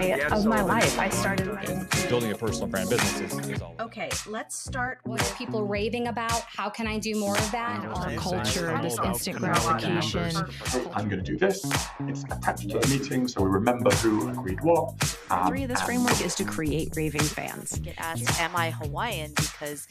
my life. I started building a personal brand business is all. Okay, let's start with What are people raving about? How can I do more of that? our culture, this instant gratification. I'm going to do this. It's attached to the meeting, so we remember who agreed what. three of this framework is to create raving fans. Get asked, am I Hawaiian? Because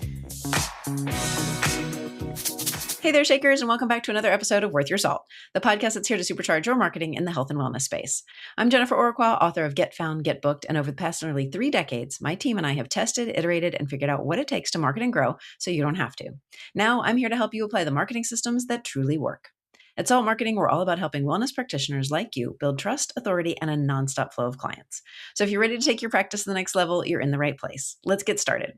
Hey there, Shakers, and welcome back to another episode of Worth Your Salt, the podcast that's here to supercharge your marketing in the health and wellness space. I'm Jennifer Orquah, author of Get Found, Get Booked, and over the past nearly 3 decades, my team and I have tested, iterated, and figured out what it takes to market and grow so you don't have to. Now, I'm here to help you apply the marketing systems that truly work. At Salt Marketing, we're all about helping wellness practitioners like you build trust, authority, and a nonstop flow of clients. So if you're ready to take your practice to the next level, you're in the right place. Let's get started.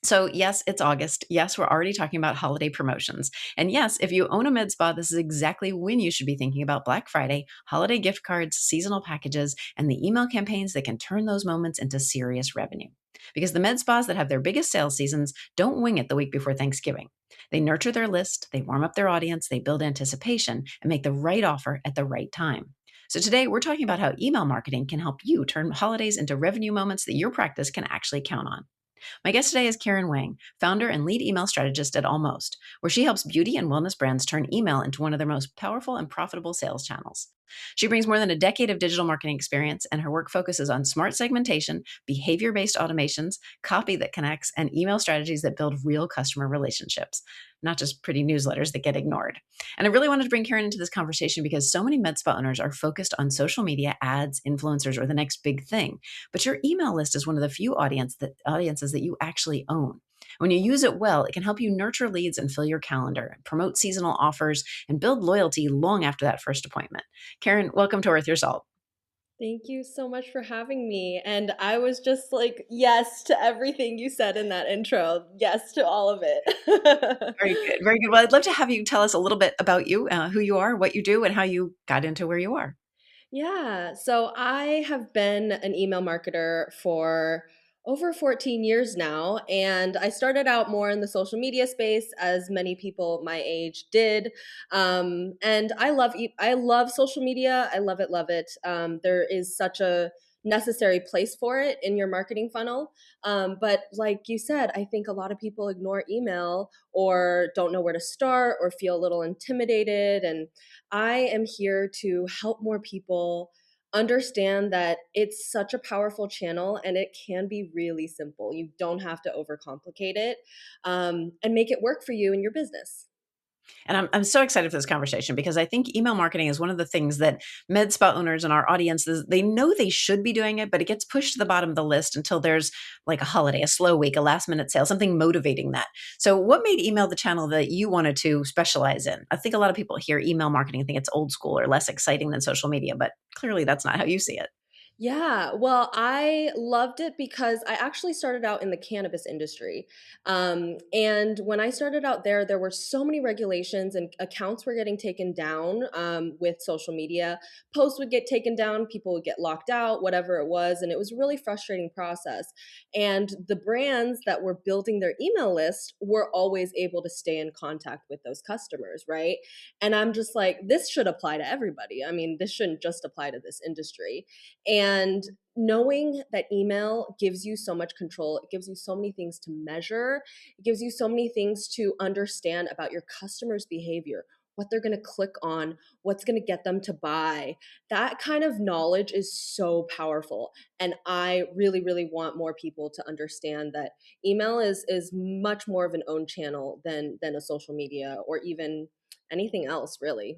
So yes, it's August. Yes, we're already talking about holiday promotions. And yes, if you own a med spa, this is exactly when you should be thinking about Black Friday, holiday gift cards, seasonal packages, and the email campaigns that can turn those moments into serious revenue. Because the med spas that have their biggest sales seasons don't wing it the week before Thanksgiving. They nurture their list, they warm up their audience, they build anticipation, and make the right offer at the right time. So today we're talking about how email marketing can help you turn holidays into revenue moments that your practice can actually count on. My guest today is Kieryn Wang, founder and lead email strategist at ALLMOST, where she helps beauty and wellness brands turn email into one of their most powerful and profitable sales channels. She brings more than a decade of digital marketing experience, and her work focuses on smart segmentation, behavior-based automations, copy that connects, and email strategies that build real customer relationships, not just pretty newsletters that get ignored. And I really wanted to bring Kieryn into this conversation because so many med spa owners are focused on social media, ads, influencers, or the next big thing. But your email list is one of the few audiences that you actually own. When you use it well, it can help you nurture leads and fill your calendar, promote seasonal offers, and build loyalty long after that first appointment. Kieryn, welcome to Worth Your Salt. Thank you so much for having me. And I was just like, yes to everything you said in that intro. Yes to all of it. Very good. Very good. Well, I'd love to have you tell us a little bit about you, who you are, what you do, and how you got into where you are. Yeah. So I have been an email marketer for over 14 years now. And I started out more in the social media space, as many people my age did. And I love social media. I love it, love it. There is such a necessary place for it in your marketing funnel. But like you said, I think a lot of people ignore email or don't know where to start or feel a little intimidated. And I am here to help more people understand that it's such a powerful channel and it can be really simple. You don't have to overcomplicate it, and make it work for you and your business. And I'm so excited for this conversation because I think email marketing is one of the things that med spa owners and our audiences, they know they should be doing it, but it gets pushed to the bottom of the list until there's like a holiday, a slow week, a last minute sale, something motivating that. So what made email the channel that you wanted to specialize in? I think a lot of people hear email marketing and think it's old school or less exciting than social media, but clearly that's not how you see it. Yeah, well, I loved it because I actually started out in the cannabis industry. And when I started out there were so many regulations and accounts were getting taken down with social media. Posts would get taken down, people would get locked out, whatever it was. And it was a really frustrating process. And the brands that were building their email list were always able to stay in contact with those customers, right? And I'm just like, this should apply to everybody. I mean, this shouldn't just apply to this industry. And knowing that email gives you so much control, it gives you so many things to measure, it gives you so many things to understand about your customers' behavior, what they're going to click on, what's going to get them to buy. That kind of knowledge is so powerful. And I really, really want more people to understand that email is much more of an own channel than a social media or even anything else, really.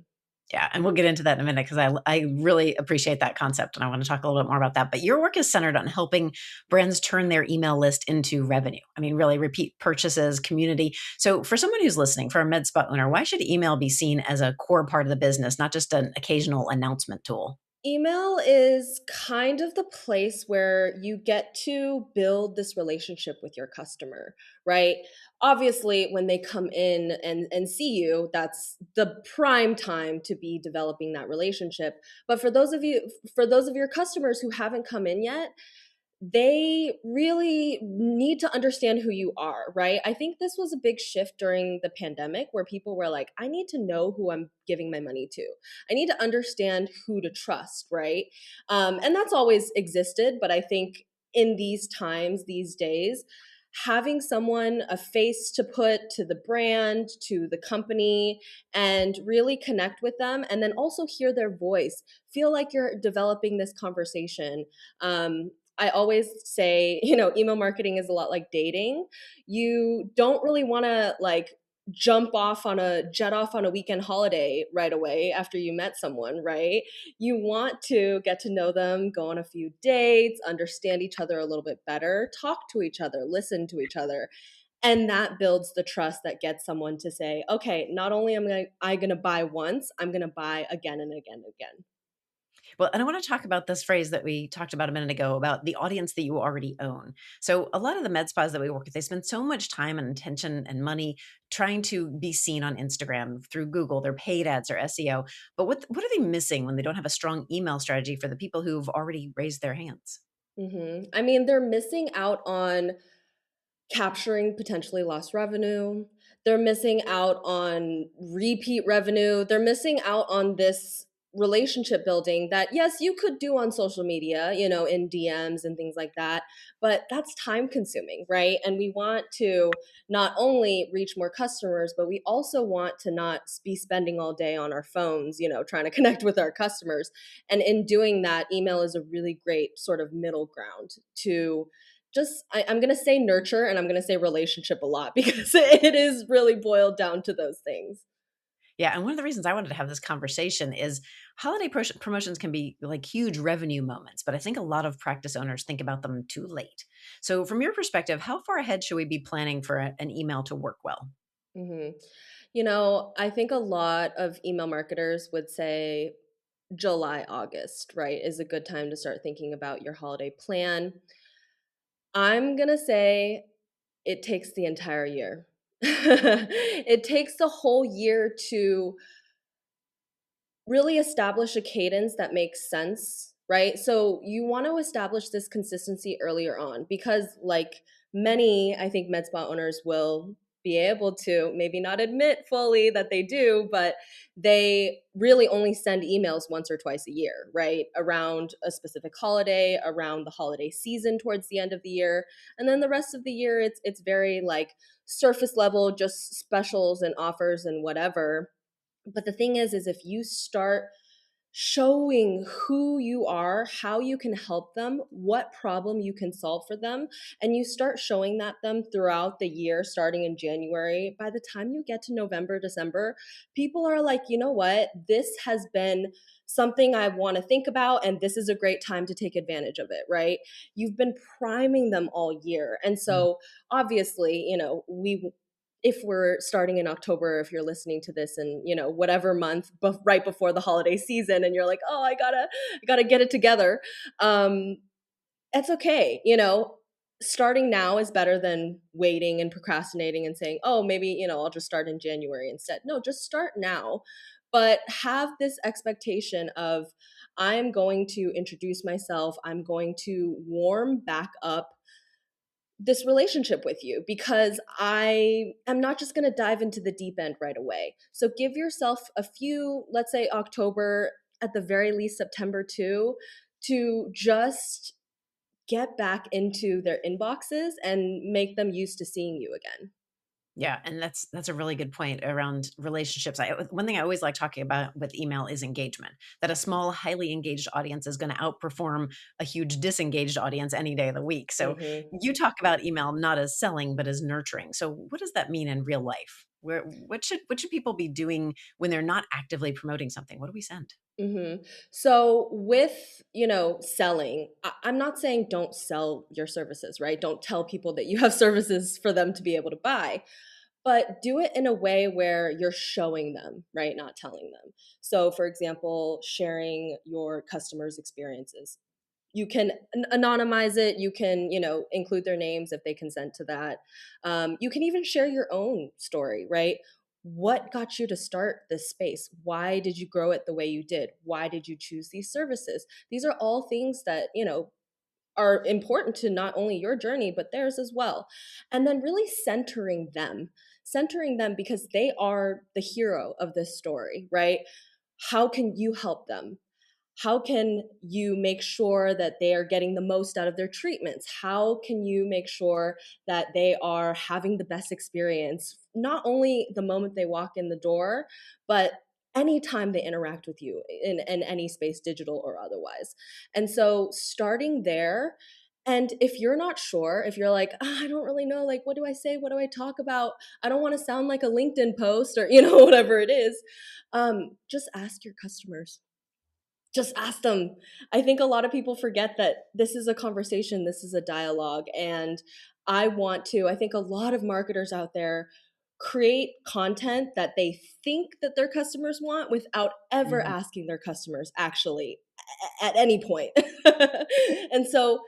Yeah, and we'll get into that in a minute because I really appreciate that concept and I want to talk a little bit more about that. But your work is centered on helping brands turn their email list into revenue. I mean, really repeat purchases, community. So for someone who's listening, for a med spa owner, why should email be seen as a core part of the business, not just an occasional announcement tool? Email is kind of the place where you get to build this relationship with your customer, right? Obviously, when they come in and see you, that's the prime time to be developing that relationship. But for those of your customers who haven't come in yet, they really need to understand who you are, right? I think this was a big shift during the pandemic where people were like, I need to know who I'm giving my money to. I need to understand who to trust, right? And that's always existed. But I think in these times, these days, having someone, a face to put to the brand, to the company, and really connect with them, and then also hear their voice, feel like you're developing this conversation. I always say, email marketing is a lot like dating. You don't really want to like jet off on a weekend holiday right away after you met someone, right? You want to get to know them, go on a few dates, understand each other a little bit better, talk to each other, listen to each other. And that builds the trust that gets someone to say, okay, not only am I going to buy once, I'm going to buy again and again and again. Well, and I want to talk about this phrase that we talked about a minute ago about the audience that you already own. So a lot of the med spas that we work with, they spend so much time and attention and money trying to be seen on Instagram, through Google, their paid ads or SEO. But what are they missing when they don't have a strong email strategy for the people who've already raised their hands? I mean, they're missing out on capturing potentially lost revenue. They're missing out on repeat revenue. They're missing out on this relationship building that, yes, you could do on social media, in DMs and things like that, but that's time consuming, right? And we want to not only reach more customers, but we also want to not be spending all day on our phones, trying to connect with our customers. And in doing that, email is a really great sort of middle ground to I'm going to say nurture, and I'm going to say relationship a lot because it is really boiled down to those things. Yeah. And one of the reasons I wanted to have this conversation is holiday promotions can be like huge revenue moments, but I think a lot of practice owners think about them too late. So from your perspective, how far ahead should we be planning for an email to work well? hmm I think a lot of email marketers would say July, August, right, is a good time to start thinking about your holiday plan. I'm going to say it takes the entire year. It takes the whole year to really establish a cadence that makes sense, right? So you want to establish this consistency earlier on because, like many, I think, med spa owners will be able to maybe not admit fully that they do, but they really only send emails once or twice a year, right? Around a specific holiday, around the holiday season towards the end of the year. And then the rest of the year, it's very like surface level, just specials and offers and whatever. But the thing is if you start showing who you are, how you can help them, what problem you can solve for them, and you start showing them throughout the year, starting in January, by the time you get to November, December, people are like, you know what, this has been something I want to think about, and this is a great time to take advantage of it, right? You've been priming them all year. And so obviously, if we're starting in October, if you're listening to this in, whatever month right before the holiday season, and you're like, oh, I gotta get it together. It's okay. Starting now is better than waiting and procrastinating and saying, oh, maybe, I'll just start in January instead. No, just start now, but have this expectation of I'm going to introduce myself. I'm going to warm back up this relationship with you because I am not just going to dive into the deep end right away. So give yourself a few, let's say October, at the very least September too, to just get back into their inboxes and make them used to seeing you again. Yeah, and that's a really good point around relationships. One thing I always like talking about with email is engagement. That a small, highly engaged audience is going to outperform a huge disengaged audience any day of the week. So you talk about email not as selling, but as nurturing. So what does that mean in real life? What should people be doing when they're not actively promoting something? What do we send? So with, selling, I'm not saying don't sell your services, right? Don't tell people that you have services for them to be able to buy, but do it in a way where you're showing them, right? Not telling them. So for example, sharing your customers' experiences. You can anonymize it. You can, include their names if they consent to that. You can even share your own story, right? What got you to start this space? Why did you grow it the way you did? Why did you choose these services? These are all things that, are important to not only your journey, but theirs as well. And then really centering them because they are the hero of this story, right? How can you help them? How can you make sure that they are getting the most out of their treatments? How can you make sure that they are having the best experience, not only the moment they walk in the door, but anytime they interact with you in any space, digital or otherwise? And so starting there, and if you're not sure, if you're like, I don't really know, like, what do I say? What do I talk about? I don't want to sound like a LinkedIn post or, whatever it is. Just ask your customers. Just ask them. I think a lot of people forget that this is a conversation, this is a dialogue. And I think a lot of marketers out there create content that they think that their customers want without ever asking their customers actually at any point. And so,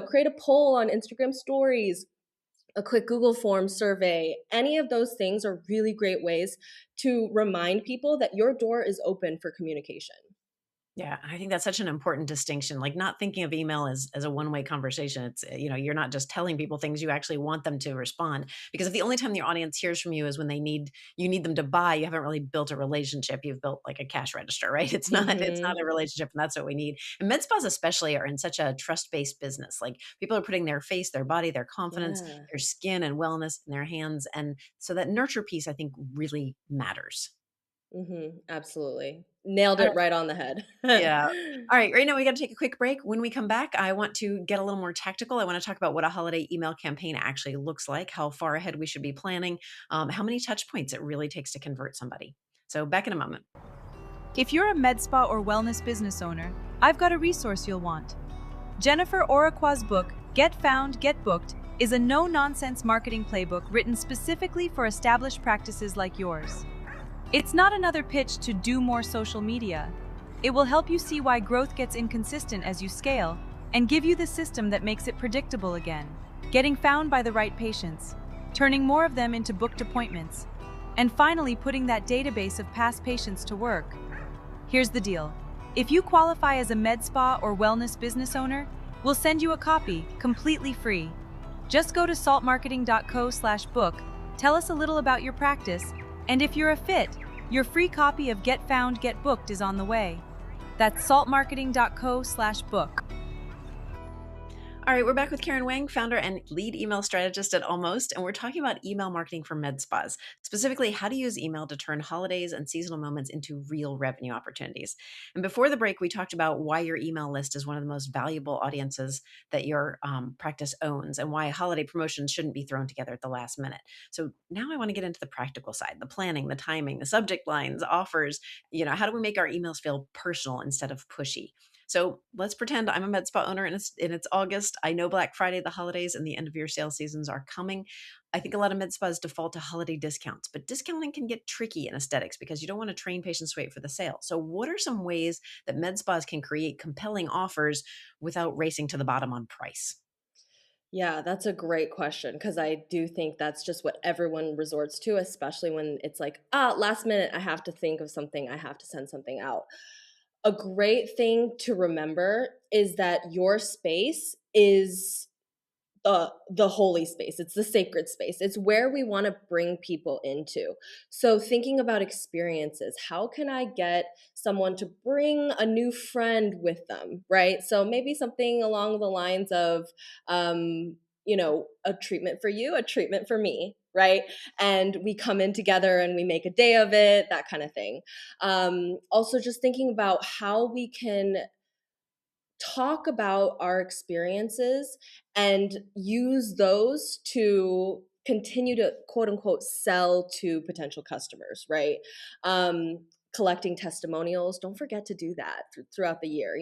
create a poll on Instagram stories, a quick Google Form survey. Any of those things are really great ways to remind people that your door is open for communication. Yeah, I think that's such an important distinction. Like not thinking of email as a one-way conversation. It's, you're not just telling people things, you actually want them to respond. Because if the only time your audience hears from you is when you need them to buy, you haven't really built a relationship. You've built like a cash register, right? It's not a relationship, and that's what we need. And med spas especially are in such a trust-based business. Like people are putting their face, their body, their confidence, their skin and wellness in their hands. And so that nurture piece, I think, really matters. Absolutely. Nailed it right on the head. Yeah. All right. Right now we got to take a quick break. When we come back, I want to get a little more tactical. I want to talk about what a holiday email campaign actually looks like, how far ahead we should be planning, how many touch points it really takes to convert somebody. So back in a moment. If you're a med spa or wellness business owner, I've got a resource you'll want. Jennifer Oraqa's book, Get Found, Get Booked, is a no-nonsense marketing playbook written specifically for established practices like yours. It's not another pitch to do more social media. It will help you see why growth gets inconsistent as you scale and give you the system that makes it predictable again, getting found by the right patients, turning more of them into booked appointments, and finally putting that database of past patients to work. Here's the deal. If you qualify as a med spa or wellness business owner, we'll send you a copy completely free. Just go to saltmarketing.co/book, tell us a little about your practice, and if you're a fit, your free copy of Get Found, Get Booked is on the way. That's saltmarketing.co/book. All right, we're back with Kieryn Wang, founder and lead email strategist at ALLMOST, and we're talking about email marketing for med spas, specifically how to use email to turn holidays and seasonal moments into real revenue opportunities. And before the break, we talked about why your email list is one of the most valuable audiences that your practice owns and why holiday promotions shouldn't be thrown together at the last minute. So now I want to get into the practical side, the planning, the timing, the subject lines, offers. How do we make our emails feel personal instead of pushy? So let's pretend I'm a med spa owner and it's August. I know Black Friday, the holidays, and the end of year sales seasons are coming. I think a lot of med spas default to holiday discounts, but discounting can get tricky in aesthetics because you don't want to train patients to wait for the sale. So what are some ways that med spas can create compelling offers without racing to the bottom on price? Yeah, that's a great question because I do think that's just what everyone resorts to, especially when it's like, last minute, I have to think of something, I have to send something out. A great thing to remember is that your space is the holy space. It's the sacred space. It's where we want to bring people into. So thinking about experiences, how can I get someone to bring a new friend with them, right? So maybe something along the lines of, a treatment for you, a treatment for me, right? And we come in together and we make a day of it, that kind of thing. Also just thinking about how we can talk about our experiences and use those to continue to quote unquote sell to potential customers, right? Collecting testimonials, don't forget to do that throughout the year.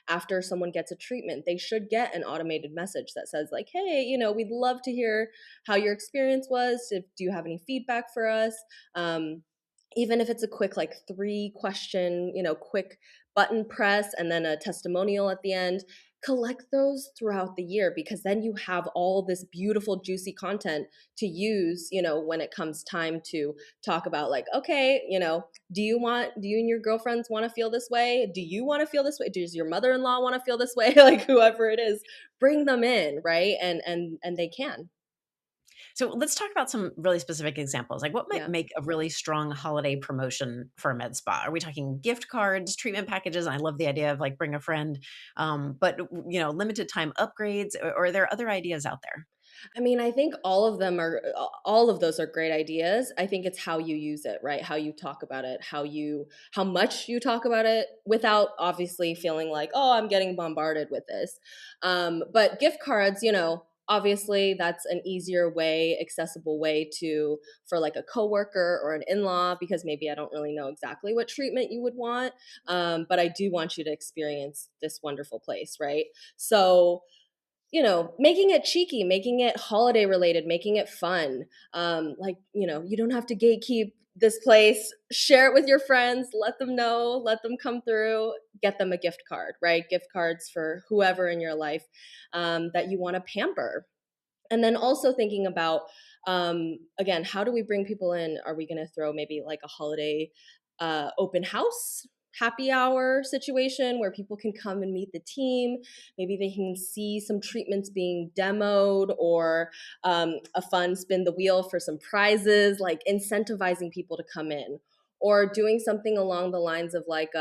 After someone gets a treatment, they should get an automated message that says like, hey, we'd love to hear how your experience was. Do you have any feedback for us? Even if it's a quick 3 question, quick button press and then a testimonial at the end, collect those throughout the year, because then you have all this beautiful, juicy content to use, when it comes time to talk about like, okay, do you and your girlfriends want to feel this way? Do you want to feel this way? Does your mother-in-law want to feel this way? Like whoever it is, bring them in, right? And they can. So let's talk about some really specific examples. Like what might Yeah. make a really strong holiday promotion for a med spa? Are we talking gift cards, treatment packages? I love the idea of like bring a friend, but limited time upgrades, or are there other ideas out there? I mean, I think all of those are great ideas. I think it's how you use it, right? How you talk about it, how much you talk about it without obviously feeling like, oh, I'm getting bombarded with this. But gift cards, obviously that's an easier way, accessible way for like a coworker or an in-law, because maybe I don't really know exactly what treatment you would want. But I do want you to experience this wonderful place, right? So, making it cheeky, making it holiday related, making it fun. You don't have to gatekeep this place. Share it with your friends. Let them know. Let them come through. Get them a gift card, right? Gift cards for whoever in your life that you want to pamper. And then also thinking about, again, how do we bring people in? Are we going to throw maybe like a holiday open house, happy hour situation where people can come and meet the team? Maybe they can see some treatments being demoed, or a fun spin the wheel for some prizes, like incentivizing people to come in, or doing something along the lines of like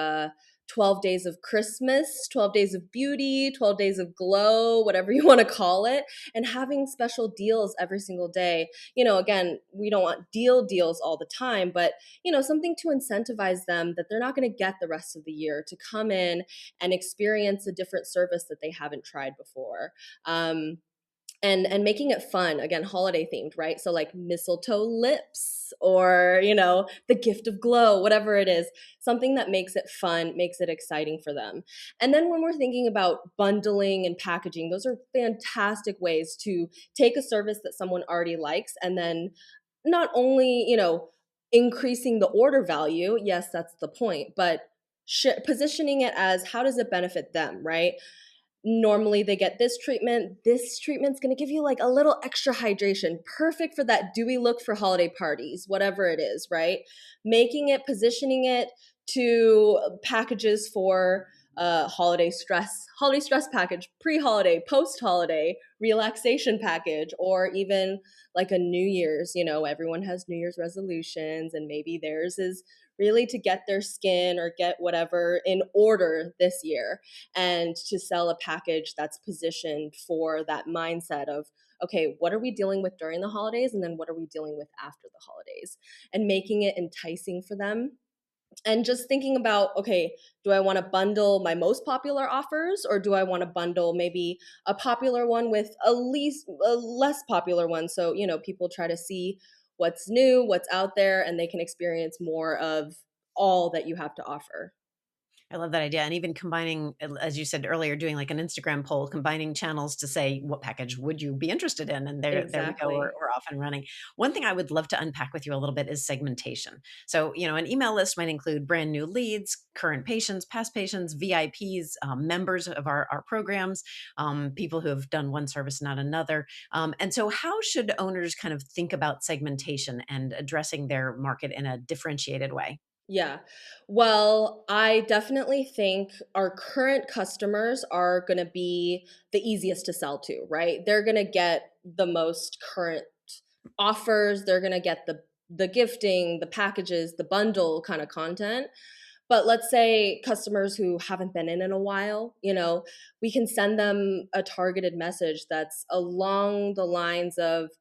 12 days of Christmas, 12 days of beauty, 12 days of glow, whatever you want to call it, and having special deals every single day. Again, we don't want deals all the time, but, something to incentivize them that they're not going to get the rest of the year, to come in and experience a different service that they haven't tried before. And making it fun, again, holiday themed, right? So like mistletoe lips, or, the gift of glow, whatever it is, something that makes it fun, makes it exciting for them. And then when we're thinking about bundling and packaging, those are fantastic ways to take a service that someone already likes, and then not only, increasing the order value, yes, that's the point, but positioning it as, how does it benefit them, right? Normally they get this treatment's going to give you like a little extra hydration, perfect for that dewy look for holiday parties, whatever it is, right? Positioning it to packages for holiday stress package, pre-holiday, post-holiday relaxation package, or even like a New Year's, everyone has New Year's resolutions, and maybe theirs is really to get their skin or get whatever in order this year, and to sell a package that's positioned for that mindset of, okay, what are we dealing with during the holidays, and then what are we dealing with after the holidays, and making it enticing for them. And just thinking about, okay, do I want to bundle my most popular offers, or do I want to bundle maybe a popular one with a less popular one? So, people try to see what's new, what's out there, and they can experience more of all that you have to offer. I love that idea. And even combining, as you said earlier, doing like an Instagram poll, combining channels to say, what package would you be interested in? And there we go. Exactly. We're off and running. One thing I would love to unpack with you a little bit is segmentation. So, an email list might include brand new leads, current patients, past patients, VIPs, members of our programs, people who have done one service, not another. And so how should owners kind of think about segmentation and addressing their market in a differentiated way? Yeah. Well, I definitely think our current customers are going to be the easiest to sell to, right? They're going to get the most current offers. They're going to get the gifting, the packages, the bundle kind of content. But let's say customers who haven't been in a while, we can send them a targeted message that's along the lines of,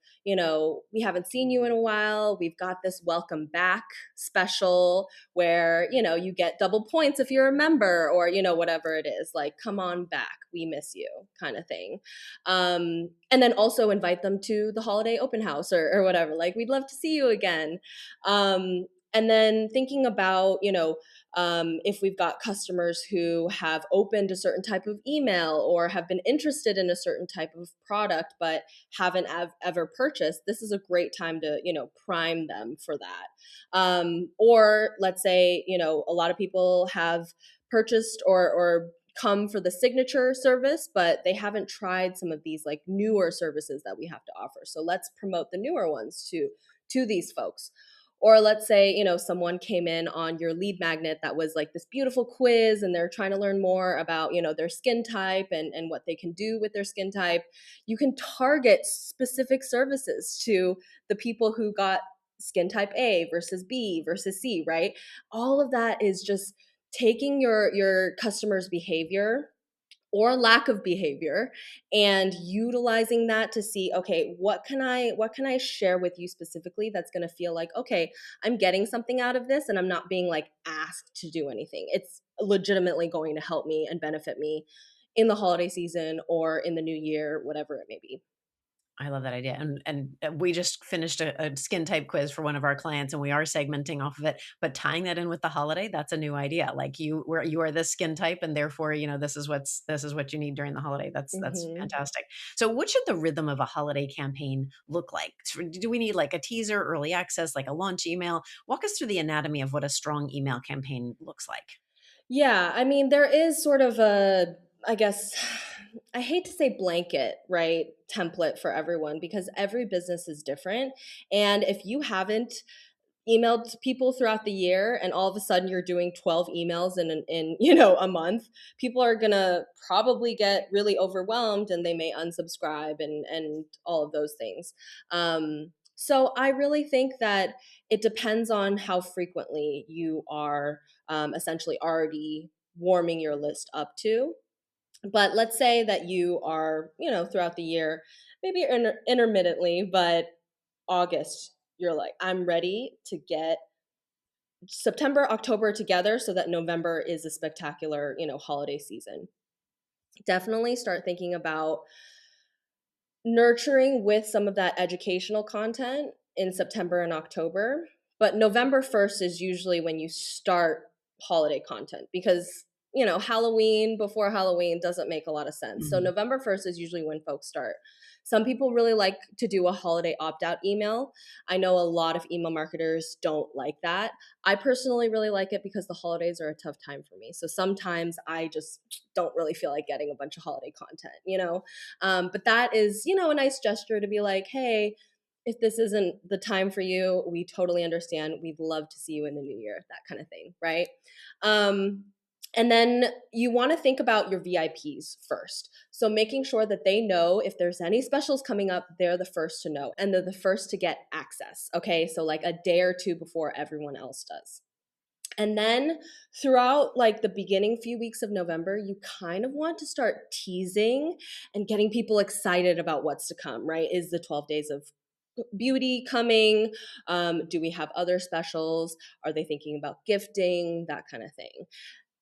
we haven't seen you in a while. We've got this welcome back special where, you get double points if you're a member, or, whatever it is, like, come on back, we miss you kind of thing. And then also invite them to the holiday open house or whatever, like, we'd love to see you again. And then thinking about, if we've got customers who have opened a certain type of email or have been interested in a certain type of product but haven't ever purchased, this is a great time to, prime them for that. Or let's say, a lot of people have purchased or come for the signature service, but they haven't tried some of these like newer services that we have to offer. So let's promote the newer ones to these folks. Or let's say, someone came in on your lead magnet that was like this beautiful quiz and they're trying to learn more about, their skin type and what they can do with their skin type. You can target specific services to the people who got skin type A versus B versus C, right? All of that is just taking your customer's behavior or lack of behavior and utilizing that to see, okay, what can I share with you specifically that's going to feel like, okay, I'm getting something out of this and I'm not being like asked to do anything. It's legitimately going to help me and benefit me in the holiday season or in the new year, whatever it may be. I love that idea. And we just finished a skin type quiz for one of our clients and we are segmenting off of it, but tying that in with the holiday, that's a new idea. Like you are this skin type and therefore, this is what you need during the holiday. That's fantastic. So what should the rhythm of a holiday campaign look like? Do we need like a teaser, early access, like a launch email? Walk us through the anatomy of what a strong email campaign looks like. Yeah, I mean, there is sort of I guess, I hate to say blanket, right, template for everyone because every business is different. And if you haven't emailed people throughout the year and all of a sudden you're doing 12 emails in a month, people are going to probably get really overwhelmed and they may unsubscribe and all of those things. So I really think that it depends on how frequently you are essentially already warming your list up to. But let's say that you are, throughout the year, maybe intermittently, but August, you're like, I'm ready to get September, October together so that November is a spectacular, holiday season. Definitely start thinking about nurturing with some of that educational content in September and October. But November 1st is usually when you start holiday content because, Halloween before Halloween doesn't make a lot of sense. So November 1st is usually when folks start. Some people really like to do a holiday opt-out email. I know a lot of email marketers don't like that. I personally really like it because the holidays are a tough time for me. So sometimes I just don't really feel like getting a bunch of holiday content, but that is, a nice gesture to be like, hey, if this isn't the time for you, we totally understand. We'd love to see you in the new year, that kind of thing, right? And then you want to think about your VIPs first. So making sure that they know if there's any specials coming up, they're the first to know and they're the first to get access. Okay, so like a day or two before everyone else does. And then throughout like the beginning few weeks of November, you kind of want to start teasing and getting people excited about what's to come, right? Is the 12 days of beauty coming? Do we have other specials? Are they thinking about gifting? That kind of thing.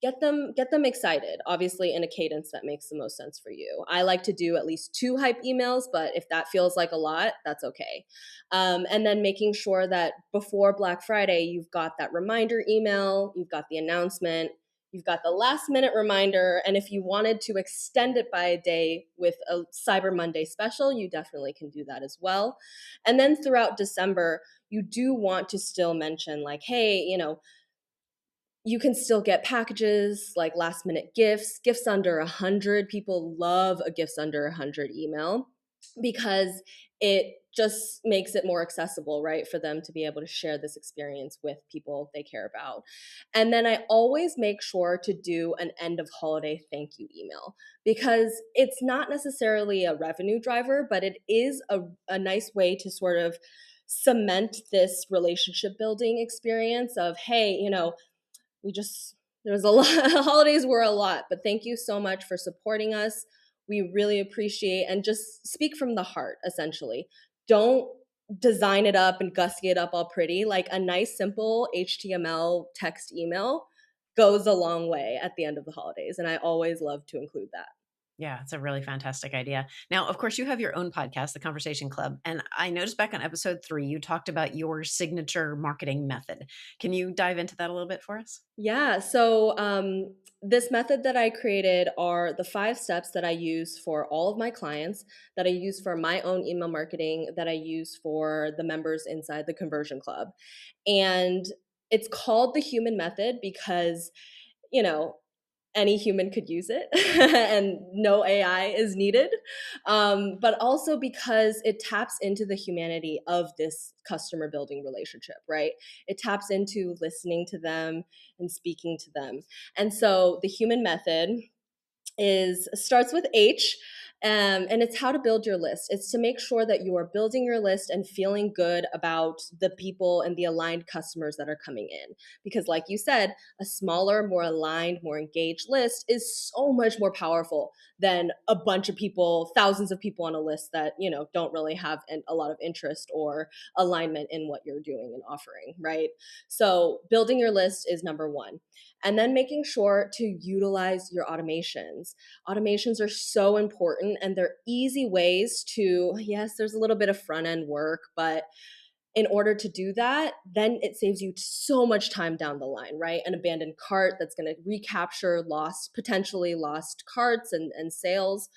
Get them excited, obviously in a cadence that makes the most sense for you. I like to do at least 2 hype emails, but if that feels like a lot, that's okay. And then making sure that before Black Friday, you've got that reminder email, you've got the announcement, you've got the last minute reminder. And if you wanted to extend it by a day with a Cyber Monday special, you definitely can do that as well. And then throughout December, you do want to still mention like, hey, you can still get packages like last minute gifts under 100. People love a gifts under 100 email because it just makes it more accessible, right? For them to be able to share this experience with people they care about. And then I always make sure to do an end of holiday thank you email because it's not necessarily a revenue driver, but it is a nice way to sort of cement this relationship building experience of, hey, there was a lot, holidays were a lot, but thank you so much for supporting us. We really appreciate, and just speak from the heart, essentially. Don't design it up and gussy it up all pretty. Like a nice, simple HTML text email goes a long way at the end of the holidays. And I always love to include that. Yeah, it's a really fantastic idea. Now, of course, you have your own podcast, The Conversation Club. And I noticed back on episode 3, you talked about your signature marketing method. Can you dive into that a little bit for us? Yeah. So this method that I created are the 5 steps that I use for all of my clients, that I use for my own email marketing, that I use for the members inside the Conversion Club. And it's called the human method because, any human could use it and no AI is needed. But also because it taps into the humanity of this customer building relationship, right? It taps into listening to them and speaking to them. And so the human method starts with H. And it's how to build your list. It's to make sure that you are building your list and feeling good about the people and the aligned customers that are coming in. Because like you said, a smaller, more aligned, more engaged list is so much more powerful than a bunch of people, thousands of people on a list that, don't really have a lot of interest or alignment in what you're doing and offering, right? So building your list is number one. And then making sure to utilize your automations. Automations are so important and they're easy ways to, yes, there's a little bit of front end work, but in order to do that, then it saves you so much time down the line, right? An abandoned cart that's going to recapture potentially lost carts and sales.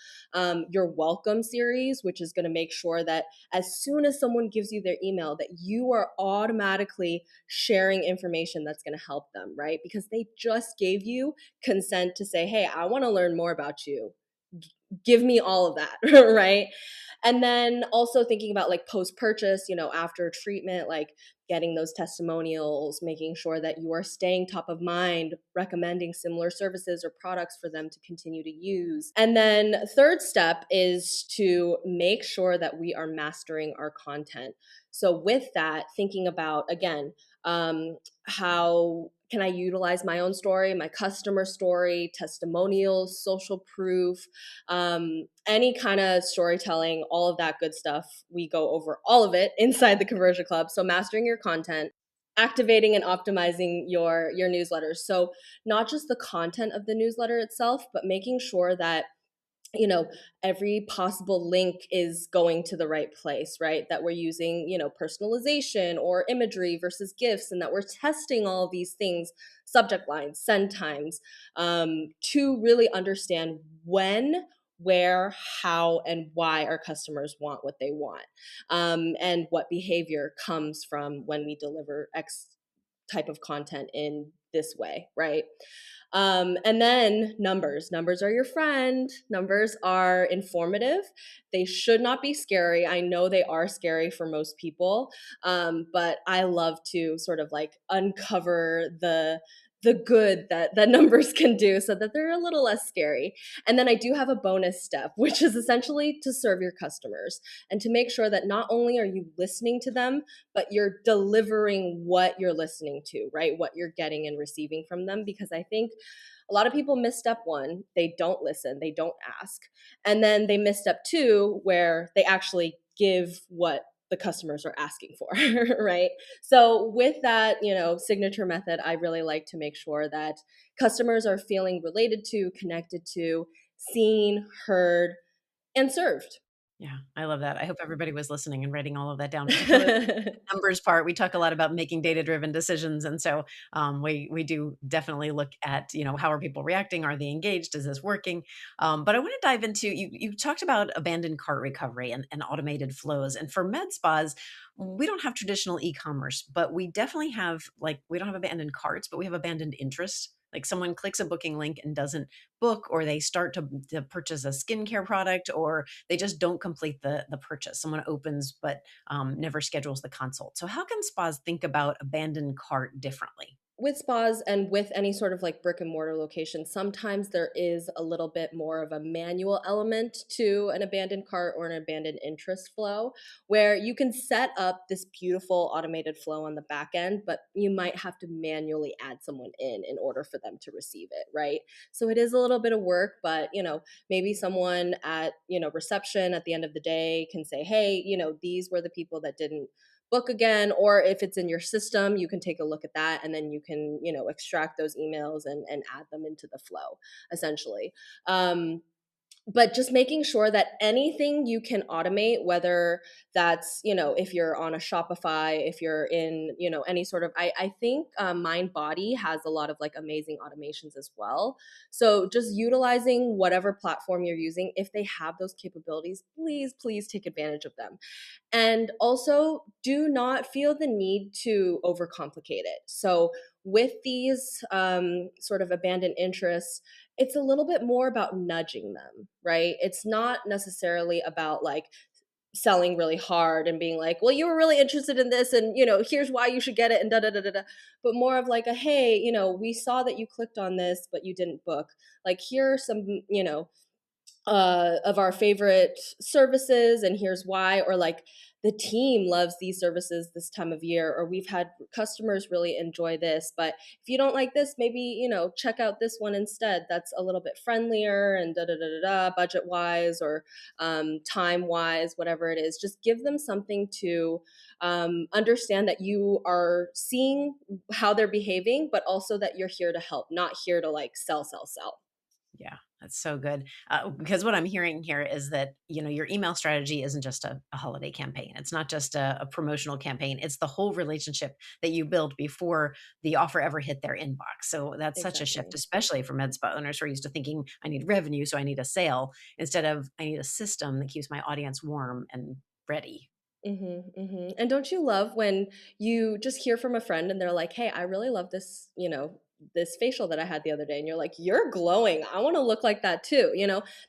Your welcome series, which is going to make sure that as soon as someone gives you their email, that you are automatically sharing information that's going to help them, right? Because they just gave you consent to say, hey, I want to learn more about you. Give me all of that, right? And then also thinking about like post-purchase, after treatment, like getting those testimonials, making sure that you are staying top of mind, recommending similar services or products for them to continue to use. And then third step is to make sure that we are mastering our content. So with that, thinking about, again, how can I utilize my own story, my customer story, testimonials, social proof, any kind of storytelling, all of that good stuff. We go over all of it inside the Conversion Club. So mastering your content, activating and optimizing your newsletters. So not just the content of the newsletter itself, but making sure that every possible link is going to the right place, right? That we're using, personalization or imagery versus GIFs, and that we're testing all of these things, subject lines, send times, to really understand when, where, how, and why our customers want what they want, and what behavior comes from when we deliver X type of content in this way, right? And then numbers are your friend. Numbers are informative. They should not be scary. I know they are scary for most people, but I love to sort of like uncover the good that numbers can do so that they're a little less scary. And then I do have a bonus step, which is essentially to serve your customers and to make sure that not only are you listening to them, but you're delivering what you're listening to, right? What you're getting and receiving from them. Because I think a lot of people miss step one, they don't listen, they don't ask. And then they miss step two, where they actually give what the customers are asking for, right? So with that, signature method, I really like to make sure that customers are feeling related to, connected to, seen, heard, and served. Yeah, I love that. I hope everybody was listening and writing all of that down. The numbers part, we talk a lot about making data-driven decisions. And so we do definitely look at, how are people reacting? Are they engaged? Is this working? But I want to dive into, you talked about abandoned cart recovery and automated flows. And for med spas, we don't have traditional e-commerce, but we definitely have, we don't have abandoned carts, but we have abandoned interest. Like someone clicks a booking link and doesn't book, or they start to purchase a skincare product, or they just don't complete the purchase. Someone opens but never schedules the consult. So how can spas think about abandoned cart differently? With spas and with any sort of like brick and mortar location, sometimes there is a little bit more of a manual element to an abandoned cart or an abandoned interest flow, where you can set up this beautiful automated flow on the back end, but you might have to manually add someone in order for them to receive it, right? So it is a little bit of work, but maybe someone at reception at the end of the day can say, hey, these were the people that didn't book again, or if it's in your system, you can take a look at that, and then you can, extract those emails and add them into the flow, essentially. But just making sure that anything you can automate, whether that's, if you're on a Shopify, if you're in, any sort of, I think MindBody has a lot of like amazing automations as well. So just utilizing whatever platform you're using, if they have those capabilities, please take advantage of them. And also do not feel the need to overcomplicate it. So with these sort of abandoned interests, it's a little bit more about nudging them, right? It's not necessarily about like selling really hard and being like, well, you were really interested in this and, here's why you should get it and da da da da da. But more of like hey, we saw that you clicked on this, but you didn't book. Like, here are some, of our favorite services, and here's why. Or like, the team loves these services this time of year, or we've had customers really enjoy this, but if you don't like this, maybe check out this one instead, that's a little bit friendlier and da da da da da, budget wise or time wise, whatever it is. Just give them something to understand that you are seeing how they're behaving, but also that you're here to help, not here to like sell. Yeah, that's so good. Because what I'm hearing here is that, your email strategy isn't just a holiday campaign. It's not just a promotional campaign. It's the whole relationship that you build before the offer ever hit their inbox. So that's such a shift, especially for med spa owners who are used to thinking, I need revenue, so I need a sale, instead of I need a system that keeps my audience warm and ready. And don't you love when you just hear from a friend and they're like, hey, I really love this, this facial that I had the other day, and you're like, you're glowing, I want to look like that too.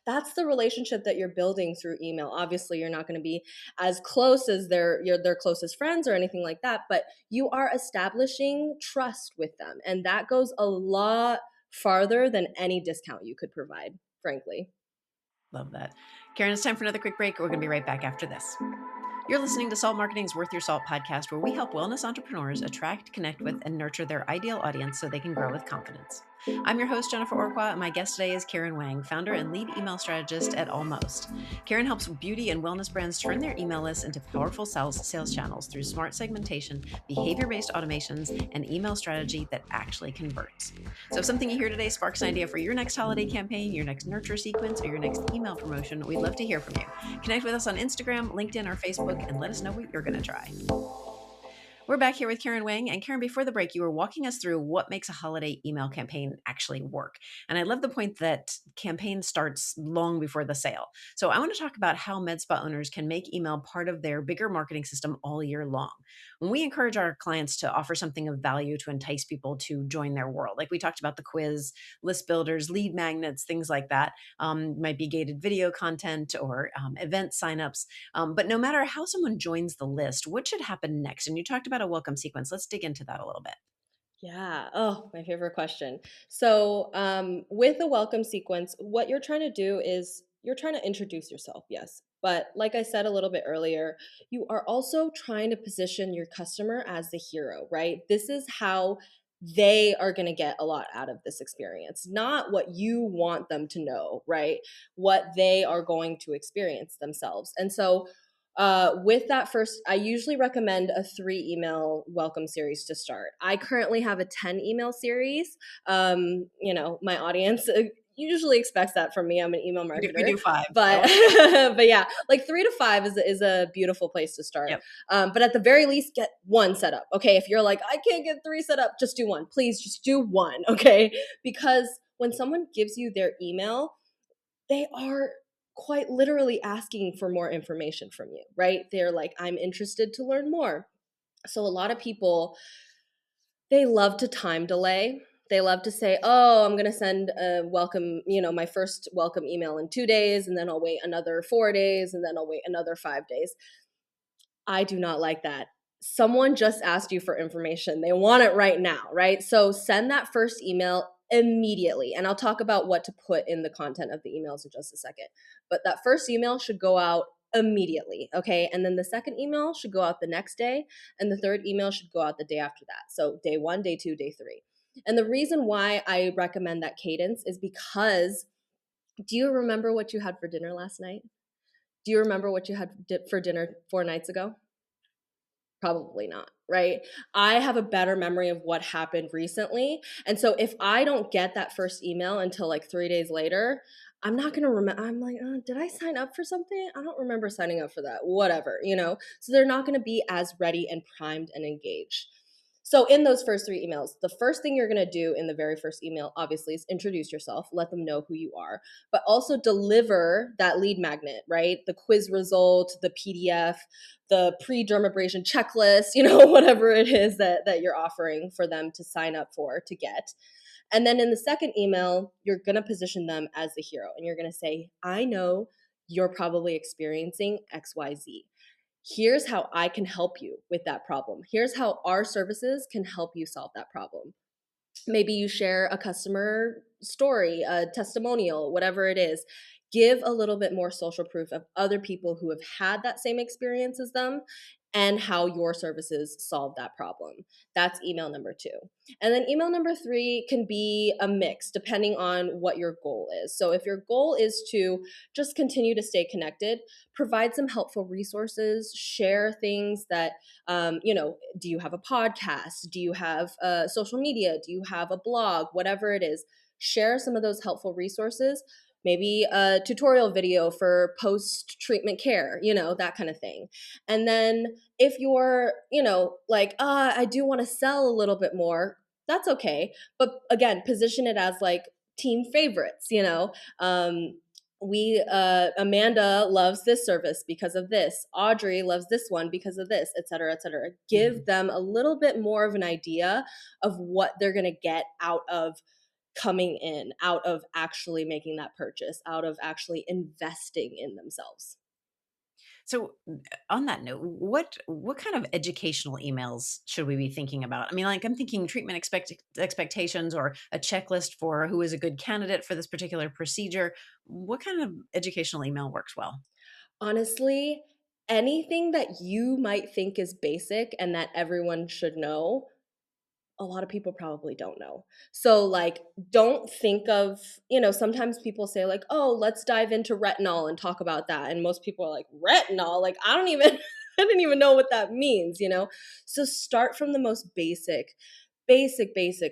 That's the relationship that you're building through email. Obviously you're not going to be as close as their closest friends or anything like that, but you are establishing trust with them, and that goes a lot farther than any discount you could provide, frankly. Love that. Kieryn, it's time for another quick break. We're going to be right back after this. You're listening to Salt Marketing's Worth Your Salt podcast, where we help wellness entrepreneurs attract, connect with, and nurture their ideal audience so they can grow with confidence. I'm your host, Jennifer Orqua, and my guest today is Kieryn Wang, founder and lead email strategist at ALLMOST. Kieryn helps beauty and wellness brands turn their email lists into powerful sales channels through smart segmentation, behavior-based automations, and email strategy that actually converts. So if something you hear today sparks an idea for your next holiday campaign, your next nurture sequence, or your next email promotion, we'd love to hear from you. Connect with us on Instagram, LinkedIn, or Facebook, and let us know what you're going to try. We're back here with Kieryn Wang. And Kieryn, before the break, you were walking us through what makes a holiday email campaign actually work. And I love the point that campaign starts long before the sale. So I want to talk about how med spa owners can make email part of their bigger marketing system all year long. When we encourage our clients to offer something of value to entice people to join their world, like we talked about the quiz, list builders, lead magnets, things like that, might be gated video content or event signups. But no matter how someone joins the list, what should happen next? And you talked about a welcome sequence. Let's dig into that a little bit. Yeah. Oh, my favorite question. So with a welcome sequence, what you're trying to do is you're trying to introduce yourself, yes. But like I said a little bit earlier, you are also trying to position your customer as the hero, right? This is how they are going to get a lot out of this experience, not what you want them to know, right? What they are going to experience themselves. And so with that first, I usually recommend a 3 email welcome series to start. I currently have a 10 email series. My audience usually expects that from me. I'm an email marketer. We do 5. But, but yeah, like 3 to 5 is a beautiful place to start. Yep. But at the very least, get 1 set up. Okay. If you're like, I can't get 3 set up, just do 1. Please just do 1. Okay. Because when someone gives you their email, they are quite literally asking for more information from you, right? They're like, I'm interested to learn more. So a lot of people, they love to time delay. They love to say, oh, I'm going to send a welcome, my first welcome email in 2 days, and then I'll wait another 4 days, and then I'll wait another 5 days. I do not like that. Someone just asked you for information. They want it right now, right? So send that first email immediately. And I'll talk about what to put in the content of the emails in just a second. But that first email should go out immediately, okay? And then the second email should go out the next day, and the third email should go out the day after that. So day 1, day 2, day 3. And the reason why I recommend that cadence is because, do you remember what you had for dinner last night? Do you remember what you had for dinner 4 nights ago? Probably not, right? I have a better memory of what happened recently. And so if I don't get that first email until like 3 days later, I'm not going to remember. I'm like, did I sign up for something? I don't remember signing up for that, whatever, So they're not going to be as ready and primed and engaged. So in those first 3 emails, the first thing you're going to do in the very first email, obviously, is introduce yourself, let them know who you are, but also deliver that lead magnet, right? The quiz result, the PDF, the pre-dermabrasion checklist, whatever it is that you're offering for them to sign up for, to get. And then in the second email, you're going to position them as the hero. And you're going to say, I know you're probably experiencing XYZ. Here's how I can help you with that problem. Here's how our services can help you solve that problem. Maybe you share a customer story, a testimonial, whatever it is. Give a little bit more social proof of other people who have had that same experience as them and how your services solve that problem. That's email number 2. And then email number 3 can be a mix depending on what your goal is. So if your goal is to just continue to stay connected, provide some helpful resources, share things that, do you have a podcast? Do you have social media? Do you have a blog? Whatever it is, share some of those helpful resources. Maybe a tutorial video for post-treatment care, that kind of thing. And then if you're, I do want to sell a little bit more, that's okay. But again, position it as like team favorites, Amanda loves this service because of this. Audrey loves this one because of this, et cetera, et cetera. Give them a little bit more of an idea of what they're going to get out of coming in, out of actually making that purchase, out of actually investing in themselves. So on that note, what kind of educational emails should we be thinking about? I mean, like I'm thinking treatment expectations or a checklist for who is a good candidate for this particular procedure. What kind of educational email works well? Honestly, anything that you might think is basic and that everyone should know, a lot of people probably don't know. So don't think of, sometimes people say like, oh, let's dive into retinol and talk about that. And most people are like, retinol? Like, I didn't even know what that means, So start from the most basic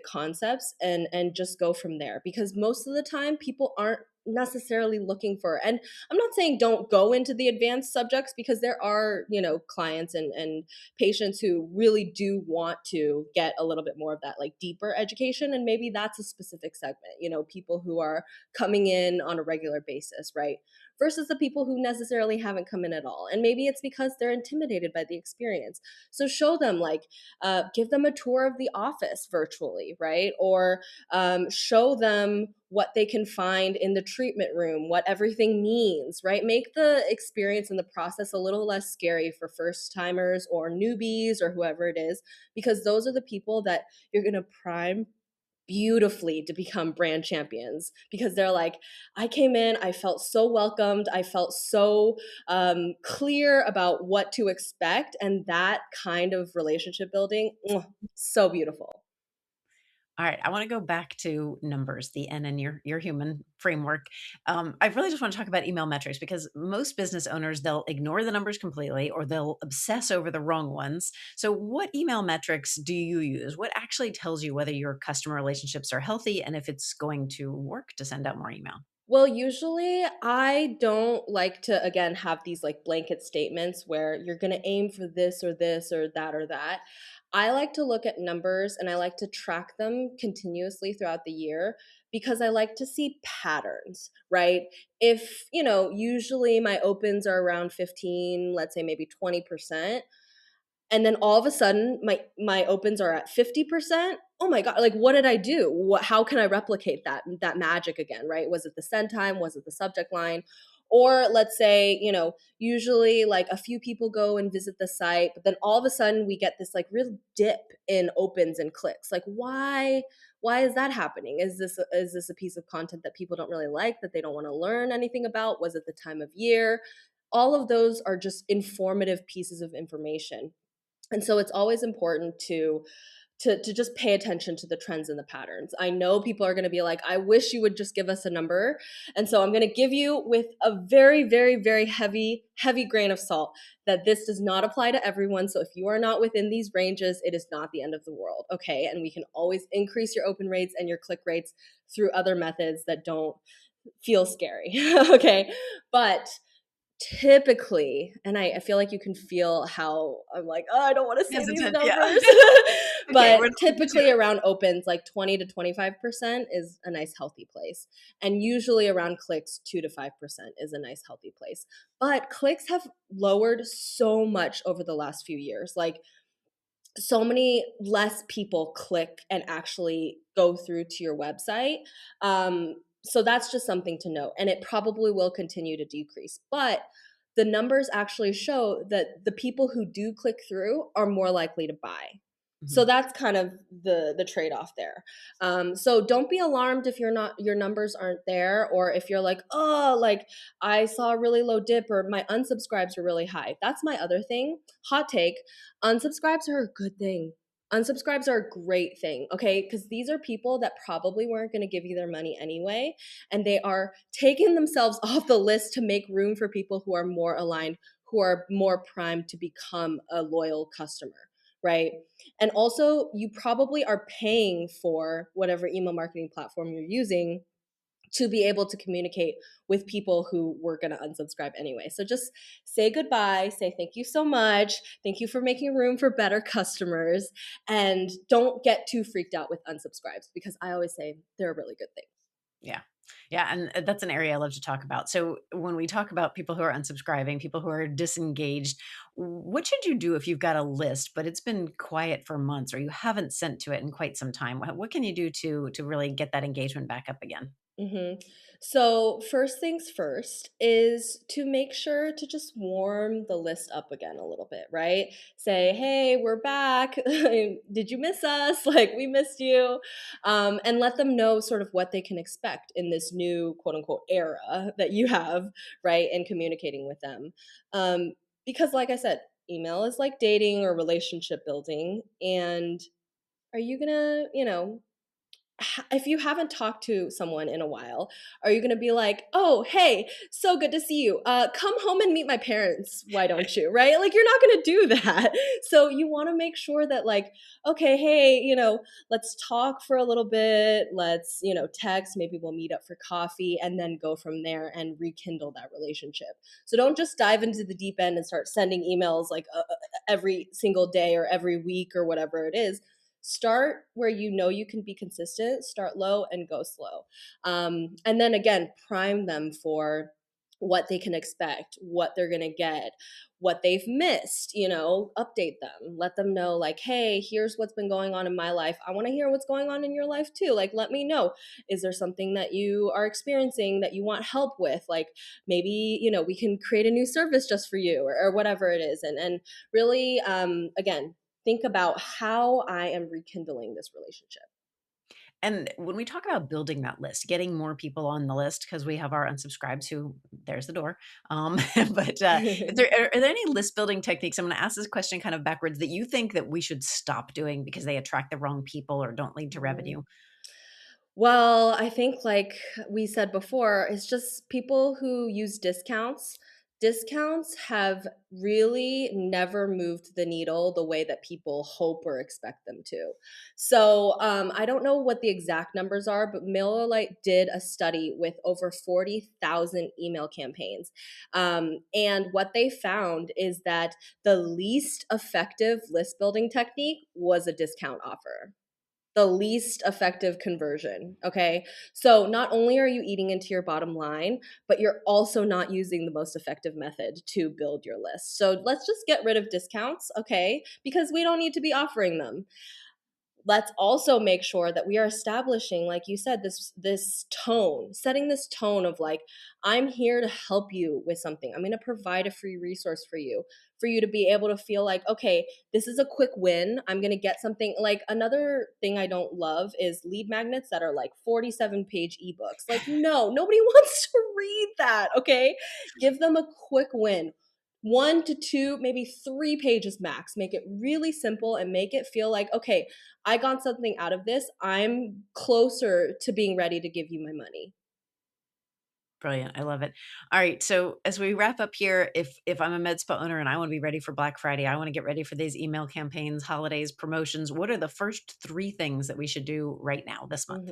concepts and just go from there, because most of the time people aren't necessarily looking for, and I'm not saying don't go into the advanced subjects, because there are, clients and patients who really do want to get a little bit more of that like deeper education. And maybe that's a specific segment, people who are coming in on a regular basis, right? Versus the people who necessarily haven't come in at all. And maybe it's because they're intimidated by the experience. So show them give them a tour of the office virtually, right? Or show them what they can find in the treatment room, what everything means, right? Make the experience and the process a little less scary for first timers or newbies or whoever it is, because those are the people that you're going to prime beautifully to become brand champions, because they're like, I came in, I felt so welcomed, I felt so clear about what to expect, and that kind of relationship building, so beautiful. All right, I want to go back to numbers, the N in your human framework. I really just want to talk about email metrics, because most business owners, they'll ignore the numbers completely or they'll obsess over the wrong ones. So what email metrics do you use? What actually tells you whether your customer relationships are healthy and if it's going to work to send out more email? Well, usually I don't like to, again, have these like blanket statements where you're going to aim for this or that or that. I like to look at numbers and I like to track them continuously throughout the year, because I like to see patterns, right? If, usually my opens are around 15, let's say maybe 20%. And then all of a sudden my opens are at 50%. Oh my God, like what did I do? How can I replicate that magic again, right? Was it the send time? Was it the subject line? Or let's say, usually like a few people go and visit the site, but then all of a sudden we get this like real dip in opens and clicks. Like why is that happening? Is this a piece of content that people don't really like, that they don't want to learn anything about? Was it the time of year? All of those are just informative pieces of information. And so it's always important to just pay attention to the trends and the patterns. I know people are going to be like, I wish you would just give us a number. And so I'm going to give you with a very, very, very heavy grain of salt that this does not apply to everyone. So if you are not within these ranges, it is not the end of the world. Okay. And we can always increase your open rates and your click rates through other methods that don't feel scary. Okay. But typically, and I feel like you can feel how I'm like, oh, I don't want to say these numbers, but typically around opens, like 20 to 25% is a nice healthy place. And usually around clicks, 2 to 5% is a nice healthy place. But clicks have lowered so much over the last few years. Like, so many less people click and actually go through to your website. So that's just something to note. And it probably will continue to decrease. But the numbers actually show that the people who do click through are more likely to buy. So that's kind of the trade-off there. So don't be alarmed if your numbers aren't there, or if you're like, oh, like I saw a really low dip, or my unsubscribes are really high. That's my other thing. Hot take. Unsubscribes are a good thing. Unsubscribes are a great thing, okay? Because these are people that probably weren't going to give you their money anyway, and they are taking themselves off the list to make room for people who are more aligned, who are more primed to become a loyal customer. Right. And also, you probably are paying for whatever email marketing platform you're using to be able to communicate with people who were going to unsubscribe anyway. So just say goodbye, say thank you so much. Thank you for making room for better customers. And don't get too freaked out with unsubscribes, because I always say they're a really good thing. Yeah. Yeah. And that's an area I love to talk about. So when we talk about people who are unsubscribing, people who are disengaged, what should you do if you've got a list, but it's been quiet for months, or you haven't sent to it in quite some time? What can you do to really get that engagement back up again? So first things first is to make sure to just warm the list up again a little bit, right? Say, hey, we're back. Did you miss us? Like, we missed you. And let them know sort of what they can expect in this new quote unquote era that you have, right? And communicating with them. Because like I said, email is like dating or relationship building. And are you gonna, if you haven't talked to someone in a while, are you going to be like, oh, hey, so good to see you. Come home and meet my parents. Why don't you? Right? Like, you're not going to do that. So you want to make sure that, like, okay, hey, let's talk for a little bit. Let's, text. Maybe we'll meet up for coffee, and then go from there and rekindle that relationship. So don't just dive into the deep end and start sending emails like every single day or every week or whatever it is. Start where you can be consistent, start low and go slow. And then again, prime them for what they can expect, what they're going to get, what they've missed, update them, let them know like, hey, here's what's been going on in my life. I want to hear what's going on in your life too. Like, let me know, is there something that you are experiencing that you want help with? Like, maybe, we can create a new service just for you, or whatever it is. And really, again, think about how I am rekindling this relationship. And when we talk about building that list, getting more people on the list, because we have our unsubscribes who, there's the door. But are there any list building techniques? I'm going to ask this question kind of backwards, that you think that we should stop doing because they attract the wrong people or don't lead to revenue? Well, I think, like we said before, it's just people who use discounts. Discounts have really never moved the needle the way that people hope or expect them to. So I don't know what the exact numbers are, but MailerLite did a study with over 40,000 email campaigns. And what they found is that the least effective list building technique was a discount offer. The least effective conversion. Okay. So not only are you eating into your bottom line, but you're also not using the most effective method to build your list. So let's just get rid of discounts. Okay. Because we don't need to be offering them. Let's also make sure that we are establishing, like you said, this tone, setting this tone of like, I'm here to help you with something. I'm going to provide a free resource for you to be able to feel like, okay, this is a quick win. I'm going to get something. Like, another thing I don't love is lead magnets that are like 47-page ebooks. Like, no, nobody wants to read that. Okay. Give them a quick win. 1 to 2, maybe 3 pages max. Make it really simple and make it feel like, okay, I got something out of this. I'm closer to being ready to give you my money. Brilliant. I love it. All right. So as we wrap up here, if I'm a med spa owner and I want to be ready for Black Friday, I want to get ready for these email campaigns, holidays, promotions, what are the first 3 things that we should do right now this month?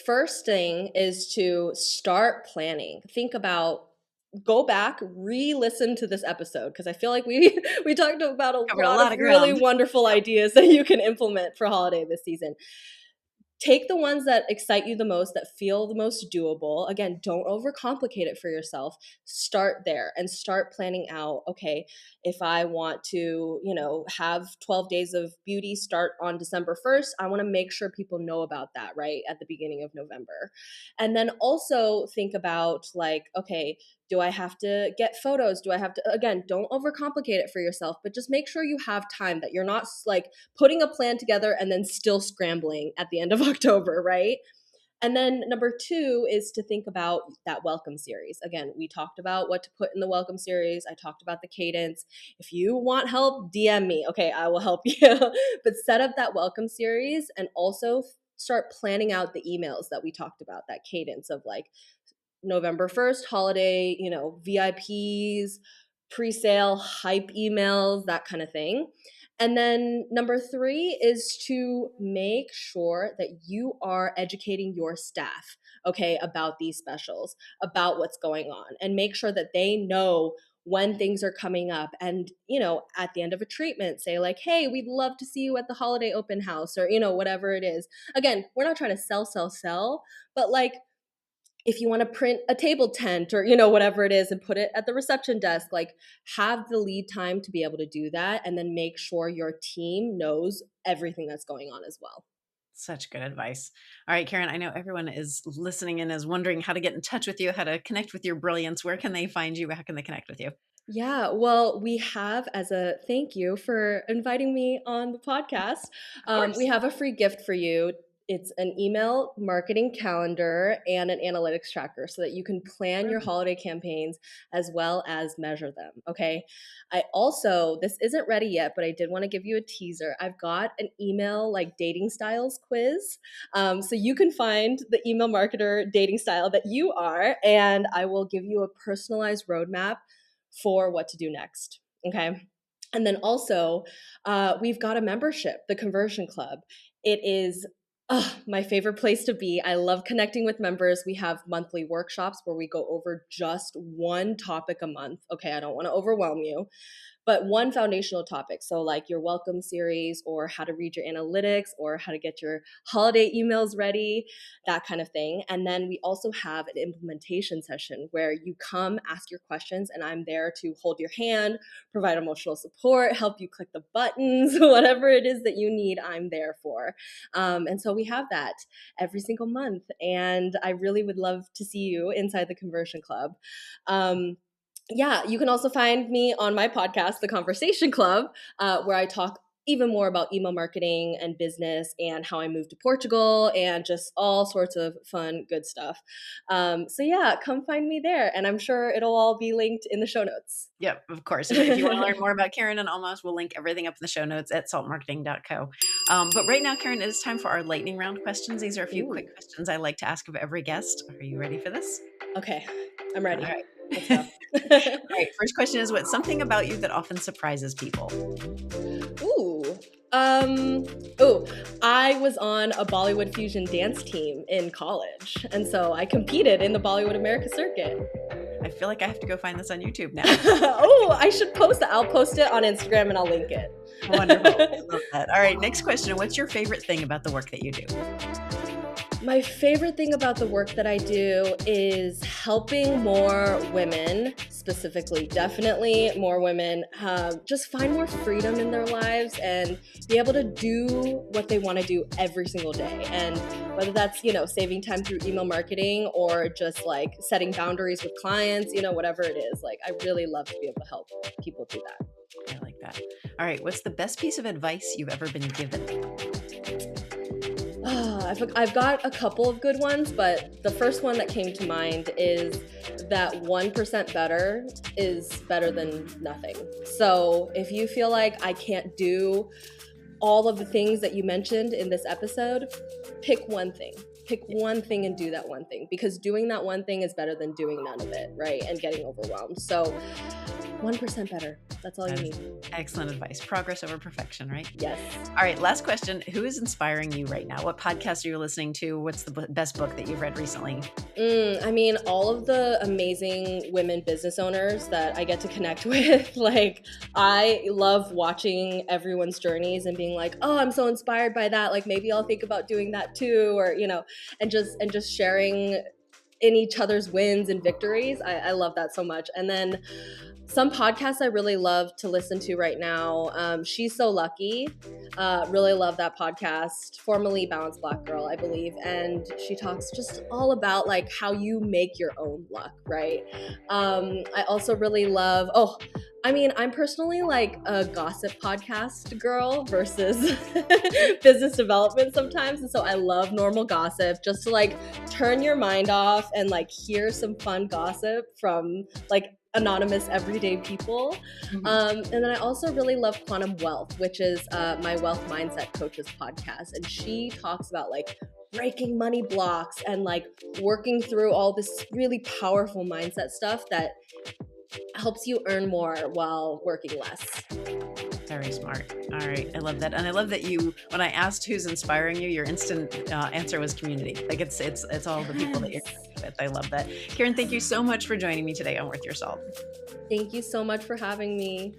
First thing is to start planning. Think about go back, re-listen to this episode, because I feel like we talked about a lot of really wonderful ideas that you can implement for holiday this season. Take the ones that excite you the most, that feel the most doable. Again, don't overcomplicate it for yourself. Start there and start planning out, okay, if I want to, have 12 days of beauty start on December 1st, I want to make sure people know about that, right, at the beginning of November. And then also think about like, okay, do I have to get photos? Do I have to, again, don't overcomplicate it for yourself, but just make sure you have time, that you're not like putting a plan together and then still scrambling at the end of October, right? And then number 2 is to think about that welcome series. Again, we talked about what to put in the welcome series. I talked about the cadence. If you want help, DM me. Okay, I will help you. But set up that welcome series and also start planning out the emails that we talked about, that cadence of like, November 1st, holiday, VIPs, pre-sale, hype emails, that kind of thing. And then number 3 is to make sure that you are educating your staff, okay, about these specials, about what's going on, and make sure that they know when things are coming up. And, at the end of a treatment, say like, hey, we'd love to see you at the holiday open house, or, whatever it is. Again, we're not trying to sell, but like, if you want to print a table tent or, whatever it is and put it at the reception desk, like have the lead time to be able to do that, and then make sure your team knows everything that's going on as well. Such good advice. All right, Kieryn, I know everyone is listening and is wondering how to get in touch with you, how to connect with your brilliance. Where can they find you? How can they connect with you? Yeah, well, we have, as a thank you for inviting me on the podcast, we have a free gift for you. It's an email marketing calendar and an analytics tracker so that you can plan your holiday campaigns as well as measure them, okay? I also, this isn't ready yet, but I did want to give you a teaser. I've got an email like dating styles quiz. So you can find the email marketer dating style that you are, and I will give you a personalized roadmap for what to do next, okay? And then also, we've got a membership, the Conversion Club. It is my favorite place to be. I love connecting with members. We have monthly workshops where we go over just one topic a month. Okay, I don't want to overwhelm you, but one foundational topic. So like your welcome series, or how to read your analytics, or how to get your holiday emails ready, that kind of thing. And then we also have an implementation session where you come, ask your questions, and I'm there to hold your hand, provide emotional support, help you click the buttons, whatever it is that you need, I'm there for. And so we have that every single month. And I really would love to see you inside the Conversion Club. Yeah, you can also find me on my podcast, The Conversation Club, where I talk even more about email marketing and business and how I moved to Portugal and just all sorts of fun, good stuff. So yeah, come find me there. And I'm sure it'll all be linked in the show notes. Yep, of course. And if you want to learn more about Kieryn and ALLMOST, we'll link everything up in the show notes at saltmarketing.co. But right now, Kieryn, it is time for our lightning round questions. These are a few quick questions I like to ask of every guest. Are you ready for this? Okay, I'm ready. All right. Let's go. All right, first question is, what's something about you that often surprises people? I was on a Bollywood fusion dance team in college, and so I competed in the Bollywood America circuit. I feel like I have to go find this on YouTube now. I should post it. I'll post it on Instagram and I'll link it. Wonderful. I love that. All right, next question. What's your favorite thing about the work that you do? My favorite thing about the work that I do is helping more women, specifically, definitely more women, just find more freedom in their lives and be able to do what they want to do every single day. And whether that's, saving time through email marketing or just like setting boundaries with clients, whatever it is, like I really love to be able to help people do that. I like that. All right. What's the best piece of advice you've ever been given? I've got a couple of good ones, but the first one that came to mind is that 1% better is better than nothing. So if you feel like I can't do all of the things that you mentioned in this episode, pick one thing. Pick one thing and do that one thing, because doing that one thing is better than doing none of it, right? And getting overwhelmed. So 1% better. That's all you need. Excellent advice. Progress over perfection, right? Yes. All right. Last question. Who is inspiring you right now? What podcast are you listening to? What's the best book that you've read recently? I mean, all of the amazing women business owners that I get to connect with. Like, I love watching everyone's journeys and being like, oh, I'm so inspired by that. Like, maybe I'll think about doing that too, or, you know, and just sharing in each other's wins and victories. I love that so much. And then some podcasts I really love to listen to right now. She's So Lucky. Really love that podcast. Formerly Balanced Black Girl, I believe. And she talks just all about like how you make your own luck, right? I also really love, I'm personally like a gossip podcast girl versus business development sometimes. And so I love normal gossip just to like turn your mind off and like hear some fun gossip from like anonymous everyday people. And then I also really love Quantum Wealth, which is my wealth mindset coach's podcast. And she talks about like breaking money blocks and like working through all this really powerful mindset stuff that helps you earn more while working less. Very smart. All right. I love that. And I love that when I asked who's inspiring you, your instant answer was community. Like it's all the people that you're with. I love that. Kieryn, thank you so much for joining me today on Worth Your Salt. Thank you so much for having me.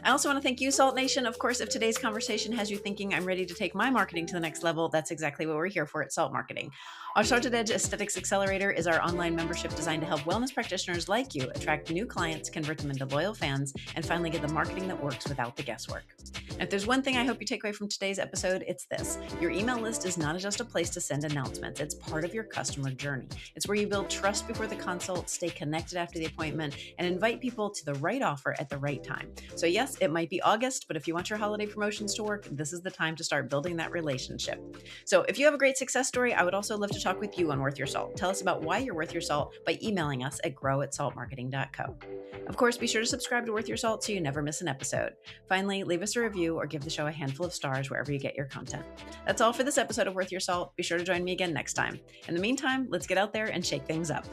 I also want to thank you, Salt Nation. Of course, if today's conversation has you thinking, I'm ready to take my marketing to the next level, that's exactly what we're here for at Salt Marketing. Our Started Edge Aesthetics Accelerator is our online membership designed to help wellness practitioners like you attract new clients, convert them into loyal fans, and finally get the marketing that works without the guesswork. And if there's one thing I hope you take away from today's episode, it's this. Your email list is not just a place to send announcements. It's part of your customer journey. It's where you build trust before the consult, stay connected after the appointment, and invite people to the right offer at the right time. So yes, it might be August, but if you want your holiday promotions to work, this is the time to start building that relationship. So if you have a great success story, I would also love to talk with you on Worth Your Salt. Tell us about why you're worth your salt by emailing us at grow@saltmarketing.co. Of course, be sure to subscribe to Worth Your Salt so you never miss an episode. Finally, leave us a review or give the show a handful of stars wherever you get your content. That's all for this episode of Worth Your Salt. Be sure to join me again next time. In the meantime, let's get out there and shake things up.